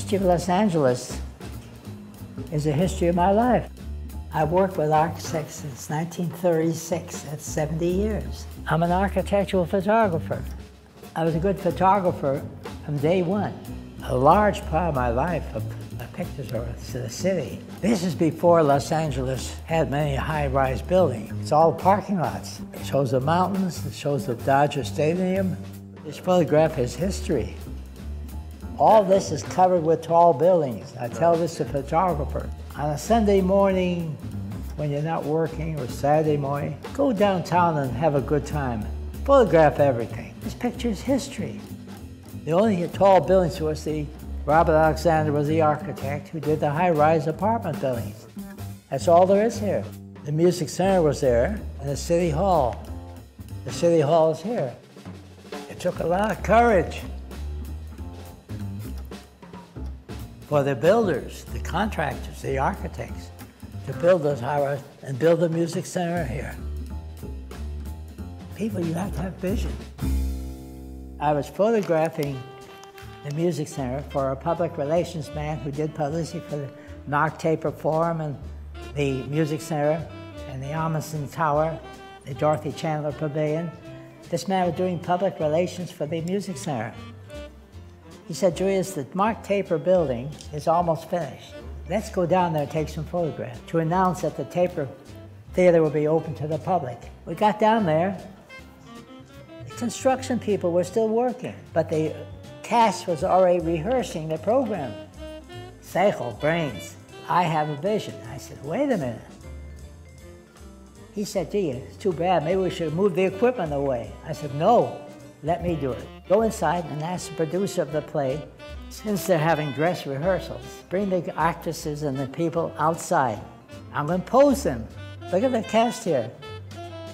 history of Los Angeles is the history of my life. I've worked with architects since 1936, that's 70 years. I'm an architectural photographer. I was a good photographer from day one. A large part of my life of my pictures are to the city. This is before Los Angeles had many high-rise buildings. It's all parking lots. It shows the mountains, it shows the Dodger Stadium. This photograph is history. All this is covered with tall buildings. I tell this to photographers. On a Sunday morning, when you're not working, or Saturday morning, go downtown and have a good time. Photograph everything. This picture is history. The only tall buildings was Robert Alexander was the architect who did the high-rise apartment buildings. That's all there is here. The Music Center was there, and the City Hall. The City Hall is here. It took a lot of courage for the builders, the contractors, the architects, to build those high-rise and build the Music Center here. People, you have to have vision. I was photographing the Music Center for a public relations man who did publicity for the Mark Taper Forum and the Music Center and the Amundsen Tower, the Dorothy Chandler Pavilion. This man was doing public relations for the Music Center. He said, Julius, the Mark Taper building is almost finished. Let's go down there and take some photographs to announce that the Taper Theater will be open to the public. We got down there. The construction people were still working, but the cast was already rehearsing the program. Seichel, brains. I have a vision. I said, wait a minute. He said, gee, it's too bad. Maybe we should move the equipment away. I said, no, let me do it. Go inside and ask the producer of the play, since they're having dress rehearsals, bring the actresses and the people outside. I'm going to pose them. Look at the cast here.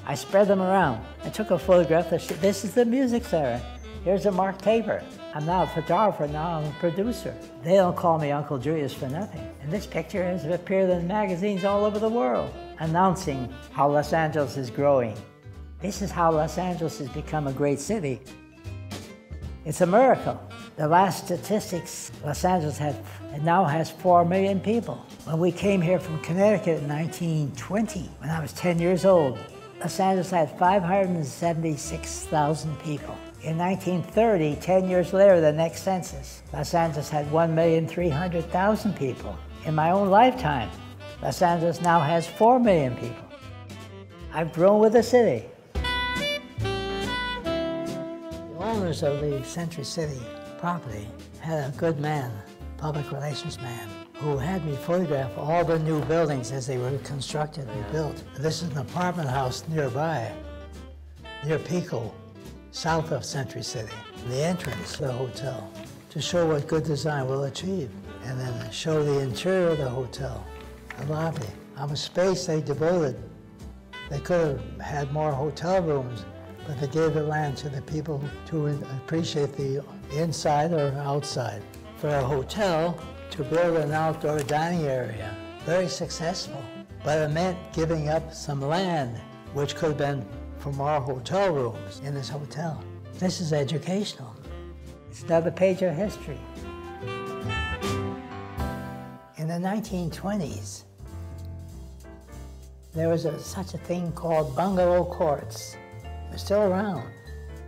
I spread them around. I took a photograph. This is the Music Center. Here's a Mark Taper. I'm now a photographer, now I'm a producer. They don't call me Uncle Julius for nothing. And this picture has appeared in magazines all over the world, announcing how Los Angeles is growing. This is how Los Angeles has become a great city. It's a miracle. The last statistics, Los Angeles now has 4 million people. When we came here from Connecticut in 1920, when I was 10 years old, Los Angeles had 576,000 people. In 1930, 10 years later, the next census, Los Angeles had 1,300,000 people. In my own lifetime, Los Angeles now has 4 million people. I've grown with the city. The owners of the Century City property had a good man, public relations man, who had me photograph all the new buildings as they were constructed and built. This is an apartment house nearby, near Pico, south of Century City. The entrance to the hotel, to show what good design will achieve, and then show the interior of the hotel, the lobby. How much space they devoted. They could have had more hotel rooms, but they gave the land to the people to appreciate the inside or outside. For a hotel to build an outdoor dining area, very successful, but it meant giving up some land, which could have been for more hotel rooms in this hotel. This is educational. It's another page of history. In the 1920s, there was such a thing called bungalow courts. They're still around.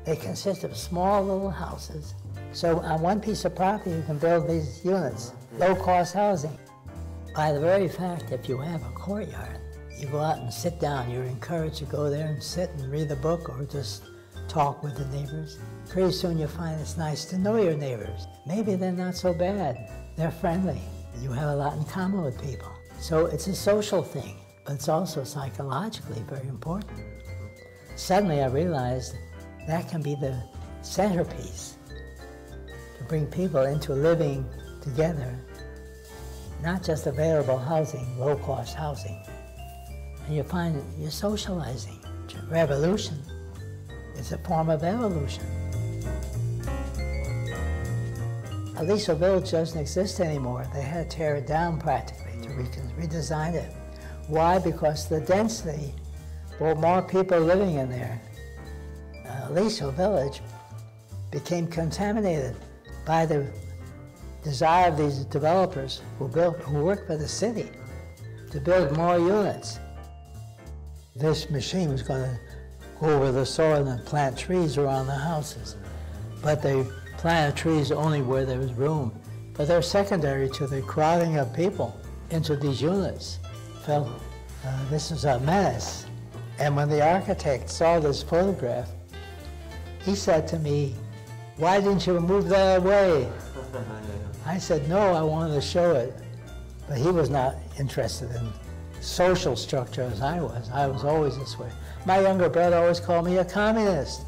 They consist of small little houses. So on one piece of property, you can build these units, low-cost housing. By the very fact, if you have a courtyard, you go out and sit down. You're encouraged to go there and sit and read a book or just talk with the neighbors. Pretty soon you find it's nice to know your neighbors. Maybe they're not so bad. They're friendly. You have a lot in common with people. So it's a social thing, but it's also psychologically very important. Suddenly I realized that can be the centerpiece to bring people into living together, not just available housing, low-cost housing. And you find you're socializing. Revolution is a form of evolution. Aliso Village doesn't exist anymore. They had to tear it down practically to redesign it. Why? Because the density brought more people living in there. Aliso Village became contaminated by the desire of these developers who work for the city to build more units. This machine was going to go over the soil and plant trees around the houses. But they planted trees only where there was room. But they're secondary to the crowding of people into these units. Felt this is a menace. And when the architect saw this photograph, he said to me, "Why didn't you move that away?" I said, "No, I wanted to show it." But he was not interested in social structure as I was. I was always this way. My younger brother always called me a communist.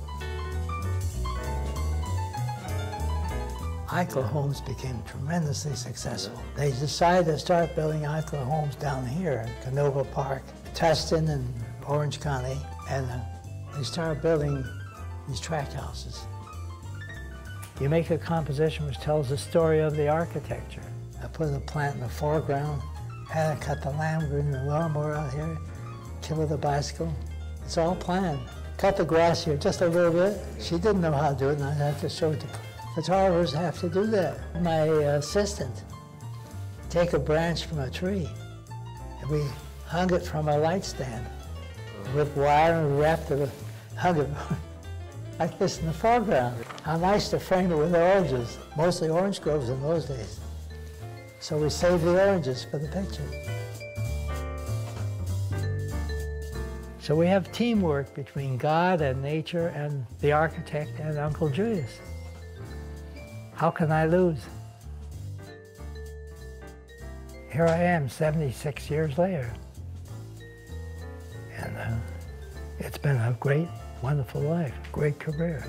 Eichler homes became tremendously successful. They decided to start building Eichler homes down here in Canova Park, Tustin and Orange County, and they started building these tract houses. You make a composition which tells the story of the architecture. I put a plant in the foreground, had to cut the land, bring the lawnmower out here, kill the bicycle. It's all planned. Cut the grass here just a little bit. She didn't know how to do it, and I had to show it to photographers have to do that. My assistant, take a branch from a tree, and we hung it from a light stand with wire and wrapped it, hung it like this in the foreground. How nice to frame it with oranges, mostly orange groves in those days. So we saved the oranges for the picture. So we have teamwork between God and nature and the architect and Uncle Julius. How can I lose? Here I am 76 years later. And it's been a great, wonderful life, great career.